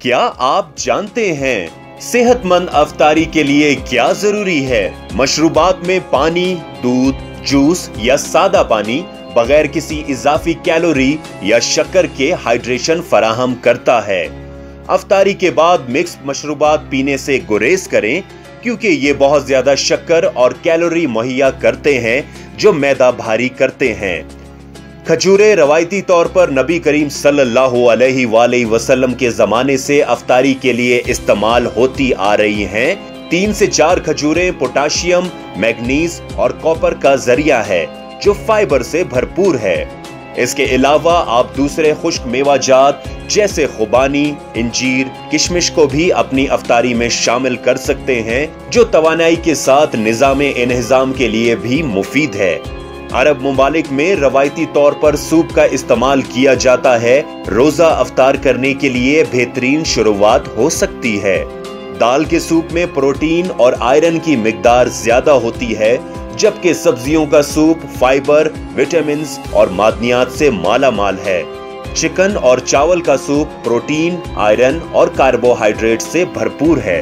क्या आप जानते हैं सेहतमंद अफ्तारी के लिए क्या जरूरी है? मशरूबात में पानी, दूध, जूस या सादा पानी बगैर किसी इजाफी कैलोरी या शक्कर के हाइड्रेशन फराहम करता है। अफ्तारी के बाद मिक्स मशरूबात पीने से गुरेज करें क्योंकि ये बहुत ज्यादा शक्कर और कैलोरी मुहैया करते हैं जो मैदा भारी करते हैं। खजूरें रवायती तौर पर नबी करीम सल्लल्लाहु अलैहि वसल्लम के जमाने से अफ्तारी के लिए इस्तेमाल होती आ रही हैं। 3 से 4 खजूरें पोटाशियम, मैग्नीज और कॉपर का जरिया है जो फाइबर से भरपूर है। इसके अलावा आप दूसरे खुश्क मेवाजात जैसे खुबानी, इंजीर, किशमिश को भी अपनी अफ्तारी में शामिल कर सकते हैं जो तवानाई के साथ निजामे इंहिजाम के लिए भी मुफीद है। अरब मुमालिक में रवायती तौर पर सूप का इस्तेमाल किया जाता है। रोजा अफ्तार करने के लिए बेहतरीन शुरुआत हो सकती है। दाल के सूप में प्रोटीन और आयरन की मिकदार ज्यादा होती है, जबकि सब्जियों का सूप फाइबर, विटामिन और मादनियात से माला माल है। चिकन और चावल का सूप प्रोटीन, आयरन और कार्बोहाइड्रेट से भरपूर है।